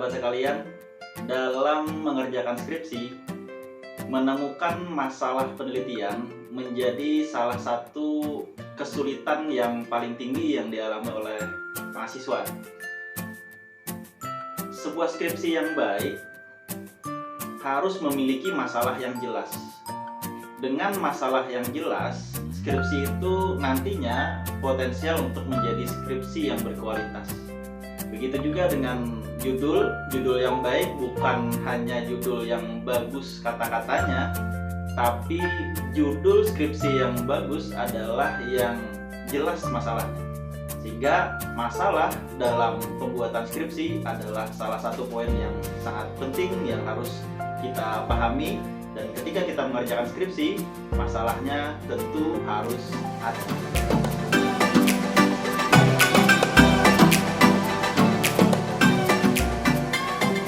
sahabat sekalian, dalam mengerjakan skripsi, menemukan masalah penelitian menjadi salah satu kesulitan yang paling tinggi yang dialami oleh mahasiswa. Sebuah skripsi yang baik harus memiliki masalah yang jelas. Dengan masalah yang jelas, skripsi itu nantinya potensial untuk menjadi skripsi yang berkualitas. Begitu juga dengan judul yang baik bukan hanya judul yang bagus kata-katanya, tapi judul skripsi yang bagus adalah yang jelas masalahnya. Sehingga masalah dalam pembuatan skripsi adalah salah satu poin yang sangat penting yang harus kita pahami, dan ketika kita mengerjakan skripsi, masalahnya tentu harus ada.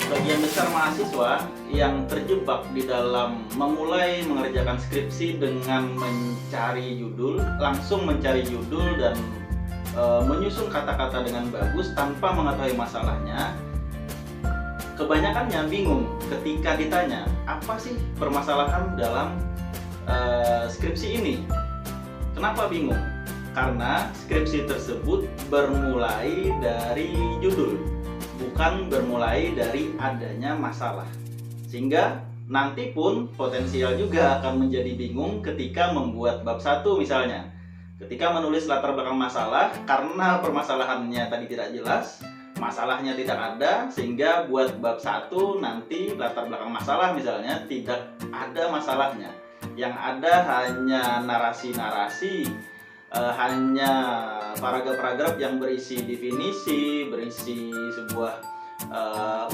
Sebagian besar mahasiswa yang terjebak di dalam memulai mengerjakan skripsi dengan langsung mencari judul dan menyusun kata-kata dengan bagus tanpa mengetahui masalahnya. Kebanyakannya bingung ketika ditanya, apa sih permasalahan dalam skripsi ini? Kenapa bingung? Karena skripsi tersebut bermulai dari judul, bukan bermulai dari adanya masalah. Sehingga nanti pun potensial juga akan menjadi bingung ketika membuat bab 1 misalnya. Ketika menulis latar belakang masalah, karena permasalahannya tadi tidak jelas, masalahnya tidak ada, sehingga buat bab 1 nanti latar belakang masalah misalnya tidak ada masalahnya. Yang ada hanya narasi-narasi, hanya paragraf-paragraf yang berisi definisi, berisi sebuah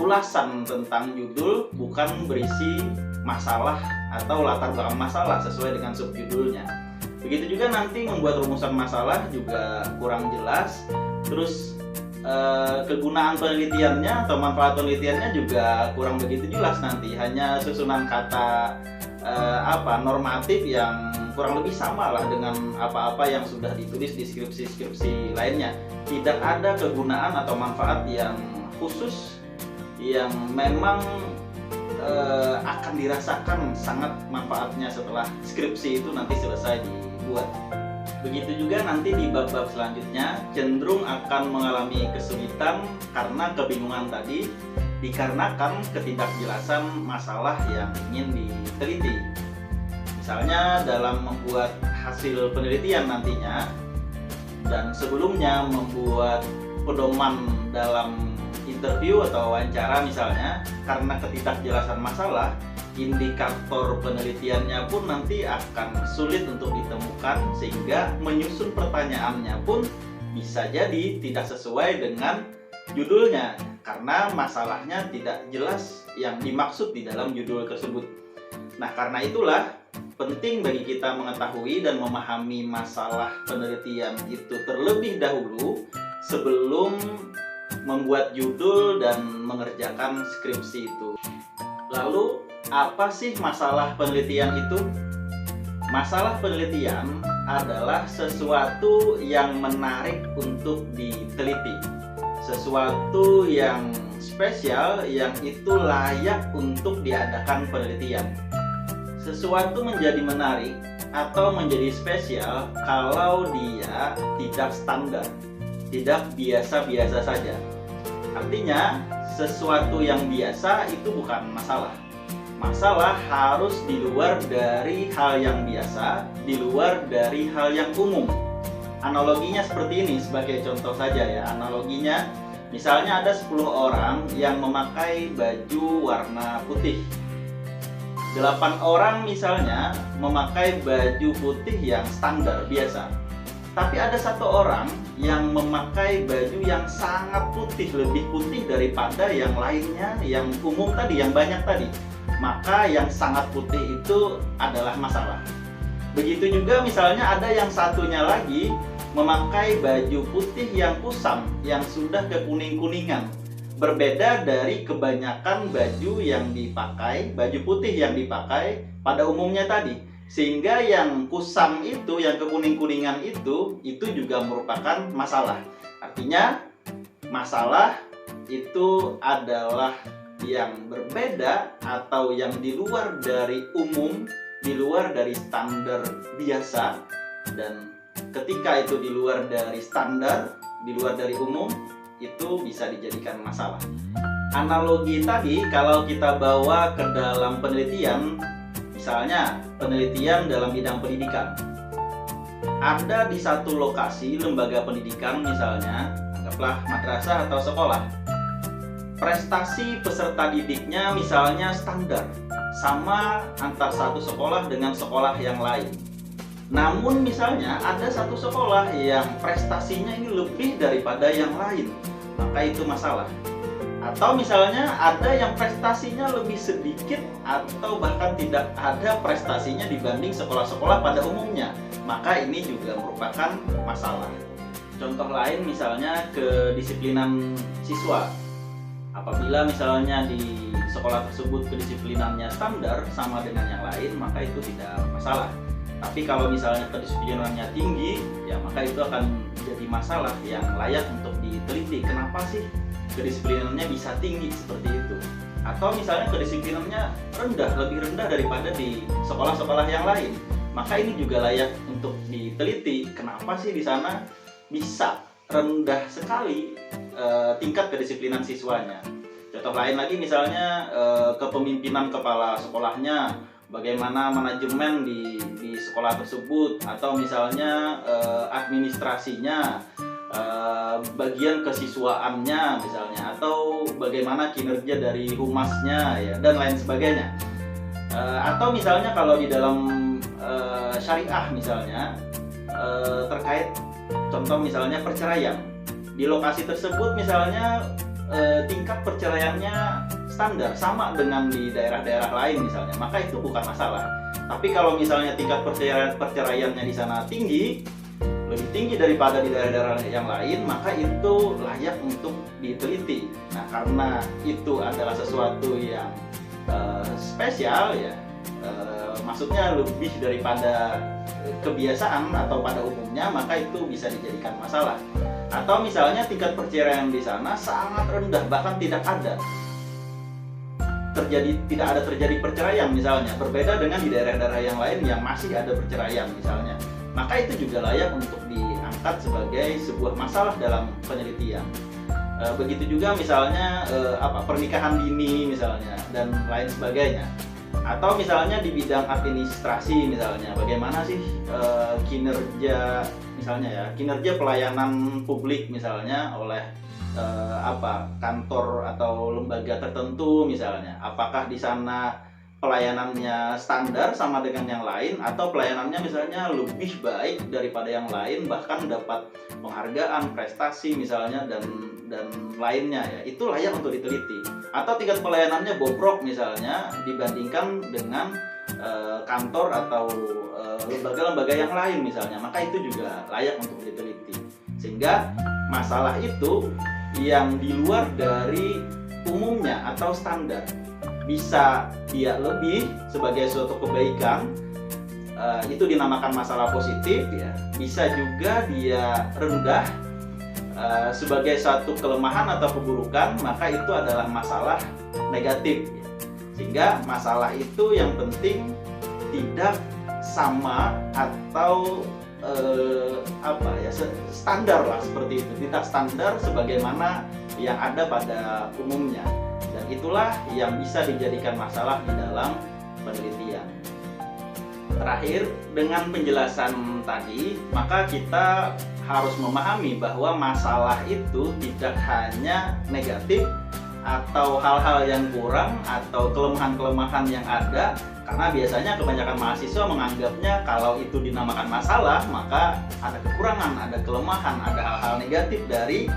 ulasan tentang judul, bukan berisi masalah atau latar belakang masalah sesuai dengan subjudulnya. Begitu juga nanti membuat rumusan masalah juga kurang jelas. Terus kegunaan penelitiannya atau manfaat penelitiannya juga kurang begitu jelas nanti. Hanya susunan kata normatif yang kurang lebih sama lah dengan apa-apa yang sudah ditulis di skripsi-skripsi lainnya. Tidak ada kegunaan atau manfaat yang khusus yang memang akan dirasakan sangat manfaatnya setelah skripsi itu nanti selesai dibuat. Begitu juga nanti di bab-bab selanjutnya cenderung akan mengalami kesulitan karena kebingungan tadi, dikarenakan ketidakjelasan masalah yang ingin diteliti. Misalnya dalam membuat hasil penelitian nantinya, dan sebelumnya membuat pedoman dalam interview atau wawancara misalnya, karena ketidakjelasan masalah, indikator penelitiannya pun nanti akan sulit untuk ditemukan, sehingga menyusun pertanyaannya pun bisa jadi tidak sesuai dengan judulnya karena masalahnya tidak jelas yang dimaksud di dalam judul tersebut. Nah, karena itulah penting bagi kita mengetahui dan memahami masalah penelitian itu terlebih dahulu sebelum membuat judul dan mengerjakan skripsi itu. Lalu, apa sih masalah penelitian itu? Masalah penelitian adalah sesuatu yang menarik untuk diteliti, sesuatu yang spesial yang itu layak untuk diadakan penelitian. Sesuatu menjadi menarik atau menjadi spesial kalau dia tidak standar, tidak biasa-biasa saja. Artinya, sesuatu yang biasa itu bukan masalah. Masalah harus di luar dari hal yang biasa, di luar dari hal yang umum. Analoginya seperti ini, sebagai contoh saja ya. Analoginya, misalnya ada 10 orang yang memakai baju warna putih. 8 orang misalnya memakai baju putih yang standar, biasa. Tapi ada 1 orang yang memakai baju yang sangat putih, lebih putih daripada yang lainnya, yang umum tadi, yang banyak tadi. Maka yang sangat putih itu adalah masalah. Begitu juga misalnya ada yang satunya lagi memakai baju putih yang kusam, yang sudah kekuning-kuningan. Berbeda dari kebanyakan baju yang dipakai, baju putih yang dipakai pada umumnya tadi. Sehingga yang kusam itu, yang kekuning-kuningan itu juga merupakan masalah. Artinya masalah itu adalah yang berbeda atau yang di luar dari umum, di luar dari standar biasa, dan ketika itu di luar dari standar, di luar dari umum, itu bisa dijadikan masalah. Analogi tadi kalau kita bawa ke dalam penelitian, misalnya penelitian dalam bidang pendidikan, ada di satu lokasi lembaga pendidikan, misalnya anggaplah madrasah atau sekolah, prestasi peserta didiknya misalnya standar, sama antar satu sekolah dengan sekolah yang lain. Namun misalnya ada satu sekolah yang prestasinya ini lebih daripada yang lain, maka itu masalah. Atau misalnya ada yang prestasinya lebih sedikit atau bahkan tidak ada prestasinya dibanding sekolah-sekolah pada umumnya, maka ini juga merupakan masalah. Contoh lain misalnya kedisiplinan siswa. Apabila misalnya di sekolah tersebut kedisiplinannya standar sama dengan yang lain, maka itu tidak masalah. Tapi kalau misalnya kedisiplinannya tinggi, ya maka itu akan jadi masalah yang layak untuk diteliti. Kenapa sih kedisiplinannya bisa tinggi seperti itu? Atau misalnya kedisiplinannya rendah, lebih rendah daripada di sekolah-sekolah yang lain, maka ini juga layak untuk diteliti. Kenapa sih di sana bisa rendah sekali tingkat kedisiplinan siswanya? Contoh lain lagi misalnya kepemimpinan kepala sekolahnya, bagaimana manajemen di sekolah tersebut, atau misalnya administrasinya, bagian kesiswaannya misalnya, atau bagaimana kinerja dari humasnya ya, dan lain sebagainya. Atau misalnya kalau di dalam syariah misalnya terkait contoh misalnya perceraian, di lokasi tersebut misalnya tingkat perceraiannya standar sama dengan di daerah-daerah lain misalnya, maka itu bukan masalah. Tapi kalau misalnya tingkat perceraiannya di sana tinggi, lebih tinggi daripada di daerah-daerah yang lain, maka itu layak untuk diteliti. Nah, karena itu adalah sesuatu yang spesial ya, maksudnya lebih daripada kebiasaan atau pada umumnya, maka itu bisa dijadikan masalah. Atau misalnya tingkat perceraian di sana sangat rendah, bahkan tidak ada terjadi perceraian misalnya, berbeda dengan di daerah-daerah yang lain yang masih ada perceraian misalnya, maka itu juga layak untuk diangkat sebagai sebuah masalah dalam penelitian. Begitu juga misalnya pernikahan dini misalnya, dan lain sebagainya. Atau misalnya di bidang administrasi misalnya, bagaimana sih kinerja misalnya ya, kinerja pelayanan publik misalnya oleh kantor atau lembaga tertentu misalnya, apakah di sana pelayanannya standar sama dengan yang lain, atau pelayanannya misalnya lebih baik daripada yang lain, bahkan dapat penghargaan prestasi misalnya, dan lainnya ya, itu layak untuk diteliti. Atau tingkat pelayanannya bobrok misalnya dibandingkan dengan kantor atau lembaga-lembaga yang lain misalnya, maka itu juga layak untuk diteliti. Sehingga masalah itu yang di luar dari umumnya atau standar, bisa dia lebih sebagai suatu kebaikan, itu dinamakan masalah positif ya. Bisa juga dia rendah sebagai satu kelemahan atau keburukan, maka itu adalah masalah negatif ya. Sehingga masalah itu yang penting tidak sama atau standar lah, seperti itu, tidak standar sebagaimana yang ada pada umumnya, dan itulah yang bisa dijadikan masalah di dalam penelitian. Terakhir, dengan penjelasan tadi, maka kita harus memahami bahwa masalah itu tidak hanya negatif atau hal-hal yang kurang atau kelemahan-kelemahan yang ada, karena biasanya kebanyakan mahasiswa menganggapnya kalau itu dinamakan masalah, maka ada kekurangan, ada kelemahan, ada hal-hal negatif dari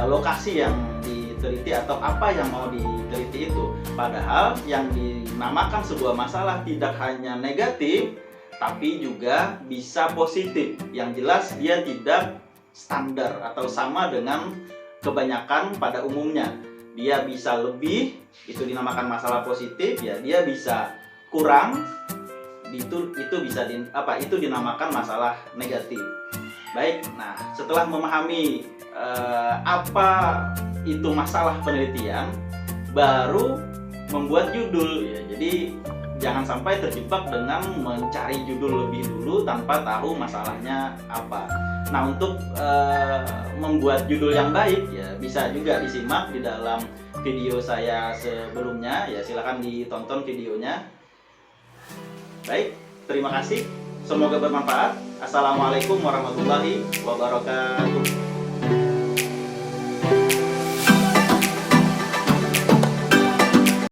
lokasi yang diteliti atau apa yang mau diteliti itu. Padahal yang dinamakan sebuah masalah tidak hanya negatif, tapi juga bisa positif. Yang jelas dia tidak standar atau sama dengan kebanyakan pada umumnya. Dia bisa lebih, itu dinamakan masalah positif ya. Dia bisa kurang, itu bisa itu dinamakan masalah negatif. Baik, nah setelah memahami apa itu masalah penelitian, baru membuat judul ya. Jadi jangan sampai terjebak dengan mencari judul lebih dulu tanpa tahu masalahnya apa. Nah, untuk membuat judul yang baik ya bisa juga disimak di dalam video saya sebelumnya ya, silakan ditonton videonya. Baik, terima kasih. Semoga bermanfaat. Assalamualaikum warahmatullahi wabarakatuh.